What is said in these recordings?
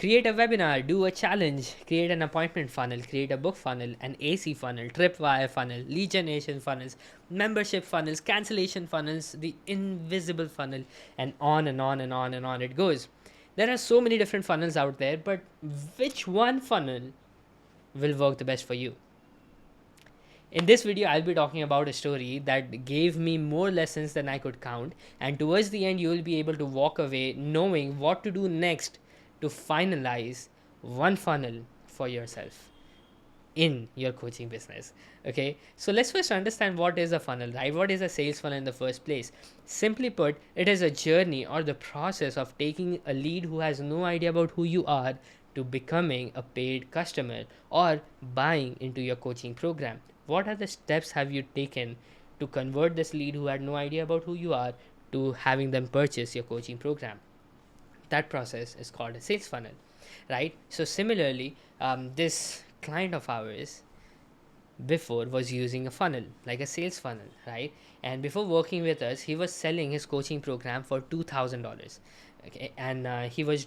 Create a webinar, do a challenge, create an appointment funnel, create a book funnel, an AC funnel, tripwire funnel, lead generation funnels, membership funnels, cancellation funnels, the invisible funnel, and on and on and on and on it goes. There are so many different funnels out there, but which one funnel will work the best for you? In this video, I'll be talking about a story that gave me more lessons than I could count, and towards the end, you will be able to walk away knowing what to do next to finalize one funnel for yourself in your coaching business. Okay, so let's first understand what is a funnel, right? What is a sales funnel in the first place? Simply put, it is a journey or the process of taking a lead who has no idea about who you are to becoming a paid customer or buying into your coaching program. What are the steps have you taken to convert this lead who had no idea about who you are to having them purchase your coaching program? That process is called a sales funnel, right? So similarly, this client of ours before was using a funnel, like a sales funnel, right? And before working with us, he was selling his coaching program for $2,000. Okay, and he was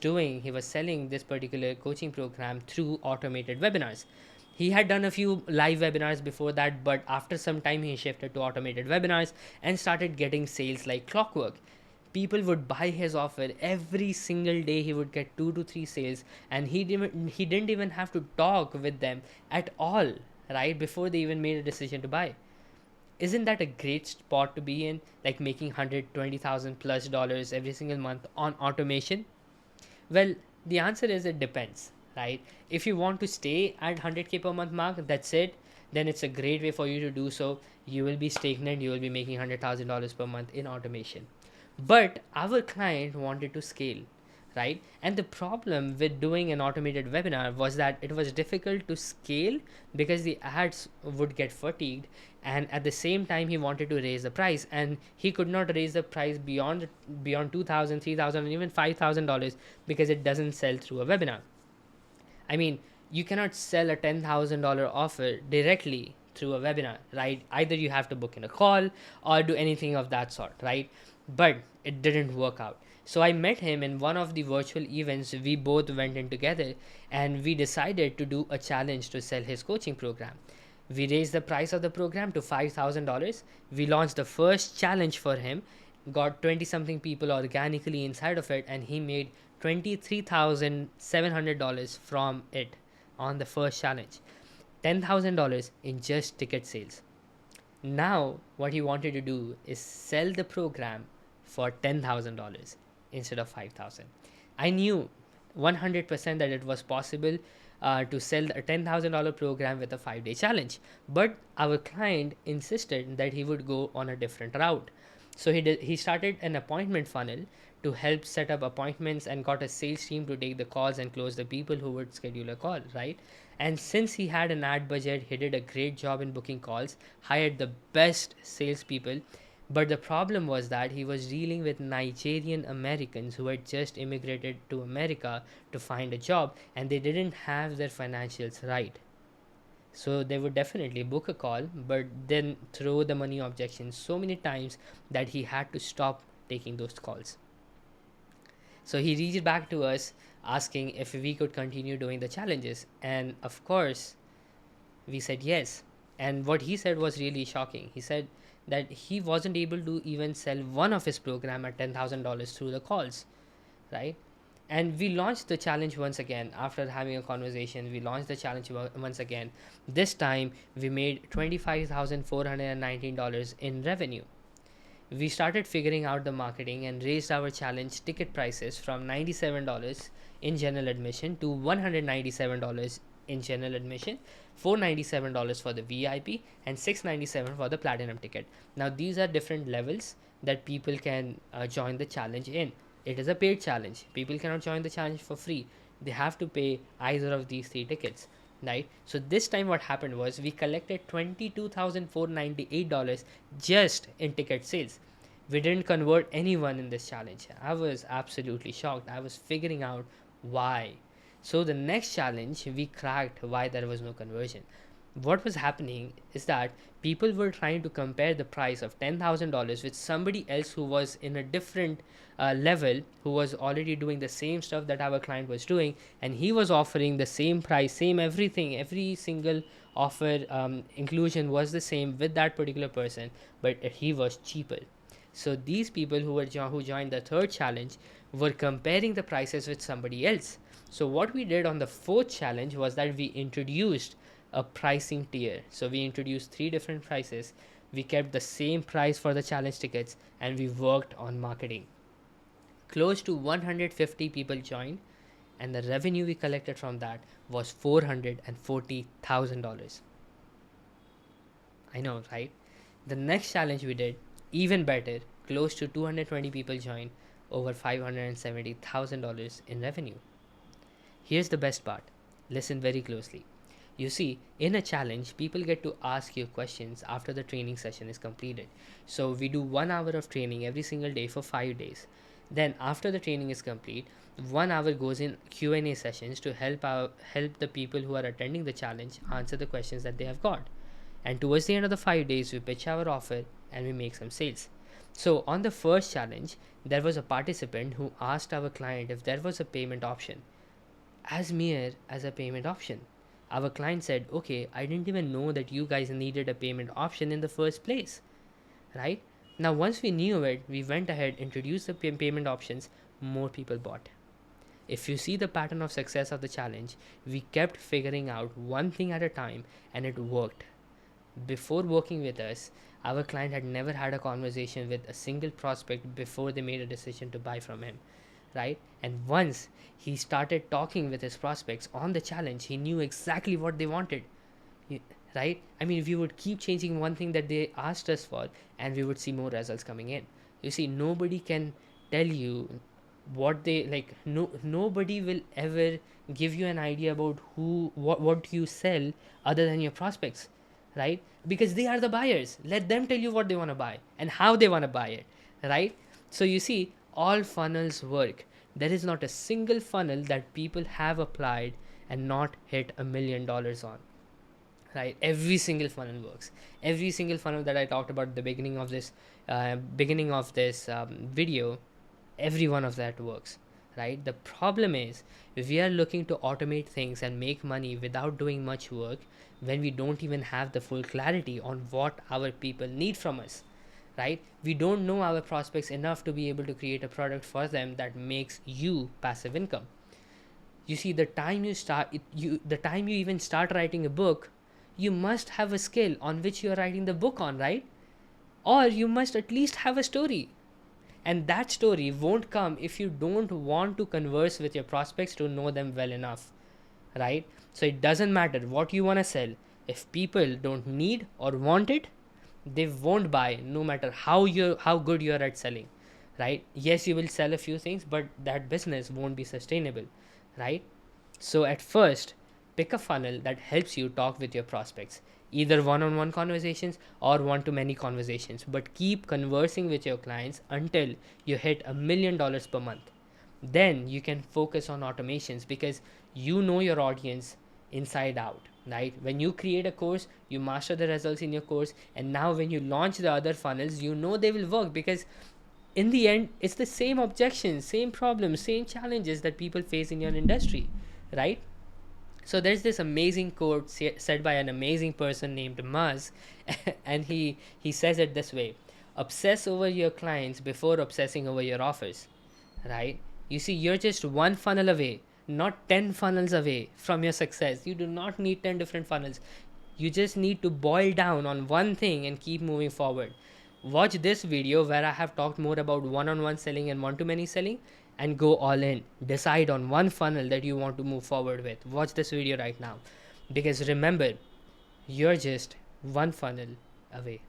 selling this particular coaching program through automated webinars. He had done a few live webinars before that, but after some time he shifted to automated webinars and started getting sales like clockwork. People would buy his offer every single day. He would get 2 to 3 sales, and he didn't even have to talk with them at all, right, before they even made a decision to buy. Isn't that a great spot to be in, like making 120,000 plus dollars every single month on automation? Well, the answer is it depends, right? If you want to stay at 100K per month mark, that's it, then it's a great way for you to do so. You will be stagnant, you will be making $100,000 per month in automation. But our client wanted to scale, right? And the problem with doing an automated webinar was that it was difficult to scale because the ads would get fatigued, and at the same time he wanted to raise the price, and he could not raise the price beyond 2000, 3000, and even $5,000 because it doesn't sell through a webinar. I mean, you cannot sell a $10,000 offer directly through a webinar, right? Either you have to book in a call or do anything of that sort, right? But it didn't work out. So I met him in one of the virtual events. We both went in together and we decided to do a challenge to sell his coaching program. We raised the price of the program to $5,000. We launched the first challenge for him, got 20 something people organically inside of it, and he made $23,700 from it on the first challenge. $10,000 in just ticket sales. Now, what he wanted to do is sell the program for $10,000 instead of $5,000. I knew 100% that it was possible to sell a $10,000 program with a 5-day challenge, but our client insisted that he would go on a different route. So he started an appointment funnel to help set up appointments and got a sales team to take the calls and close the people who would schedule a call, right? And since he had an ad budget, he did a great job in booking calls, hired the best salespeople. But the problem was that he was dealing with Nigerian Americans who had just immigrated to America to find a job, and they didn't have their financials right. So they would definitely book a call, but then throw the money objection so many times that he had to stop taking those calls. So he reached back to us asking if we could continue doing the challenges. And of course, we said yes. And what he said was really shocking. He said that he wasn't able to even sell one of his program at $10,000 through the calls, right? And we launched the challenge once again after having a conversation. We launched the challenge once again. This time we made $25,419 in revenue. We started figuring out the marketing and raised our challenge ticket prices from $97 in general admission to $197 in general admission, $497 for the VIP, and $697 for the platinum ticket. Now these are different levels that people can join the challenge in. It is a paid challenge. People cannot join the challenge for free. They have to pay either of these 3 tickets, right? So this time what happened was we collected $22,498 just in ticket sales. We didn't convert anyone in this challenge. I was absolutely shocked. I was figuring out why. So the next challenge we cracked why there was no conversion. what was happening is that people were trying to compare the price of $10,000 with somebody else who was in a different level, who was already doing the same stuff that our client was doing, and he was offering the same price, same everything, every single offer, inclusion was the same with that particular person, but he was cheaper. So these people who joined the third challenge were comparing the prices with somebody else. So what we did on the fourth challenge was that we introduced a pricing tier. So we introduced three different prices. We kept the same price for the challenge tickets, and we worked on marketing. Close to 150 people joined, and the revenue we collected from that was $440,000. I know, right? The next challenge we did, even better, close to 220 people joined, over $570,000 in revenue. Here's the best part. Listen very closely. You see, in a challenge, people get to ask you questions after the training session is completed. So we do 1 hour of training every single day for 5 days. Then after the training is complete, 1 hour goes in Q&A sessions to help the people who are attending the challenge answer the questions that they have got. And towards the end of the 5 days, we pitch our offer and we make some sales. So on the first challenge, there was a participant who asked our client if there was a payment option, as mere as a payment option. Our client said, okay, I didn't even know that you guys needed a payment option in the first place, right? Now, once we knew it, we went ahead, introduced the payment options, more people bought. If you see the pattern of success of the challenge, we kept figuring out one thing at a time, and it worked. Before working with us, our client had never had a conversation with a single prospect before they made a decision to buy from him, right? And once he started talking with his prospects on the challenge, he knew exactly what they wanted, right? I mean, we would keep changing one thing that they asked us for, and we would see more results coming in. You see, nobody can tell you what they like. Nobody will ever give you an idea about what you sell other than your prospects, right? Because they are the buyers. Let them tell you what they want to buy and how they want to buy it, right? So you see, all funnels work. There is not a single funnel that people have applied and not hit $1 million on, right? Every single funnel works. Every single funnel that I talked about at the beginning of this video, every one of that works, right? The problem is, if we are looking to automate things and make money without doing much work, when we don't even have the full clarity on what our people need from us, right? We don't know our prospects enough to be able to create a product for them that makes you passive income. You see, the time you even start writing a book, you must have a skill on which you are writing the book on, right? Or you must at least have a story, and that story won't come if you don't want to converse with your prospects to know them well enough, right? So it doesn't matter what you want to sell. If people don't need or want it, they won't buy, no matter how good you are at selling, right? Yes, you will sell a few things, but that business won't be sustainable, right? So at first, pick a funnel that helps you talk with your prospects, either one-on-one conversations or one-to-many conversations, but keep conversing with your clients until you hit $1 million per month. Then you can focus on automations, because you know your audience inside out, right? When you create a course, you master the results in your course, and now when you launch the other funnels, you know they will work, because in the end, it's the same objections, same problems, same challenges that people face in your industry, right? So there's this amazing quote said by an amazing person named Maz, and he says it this way: obsess over your clients before obsessing over your offers, right? You see, you're just one funnel away, not 10 funnels away from your success. You do not need 10 different funnels. You just need to boil down on one thing and keep moving forward. Watch this video where I have talked more about one-on-one selling and one-to-many selling, and go all in. Decide on one funnel that you want to move forward with. Watch this video right now. Because remember, you're just one funnel away.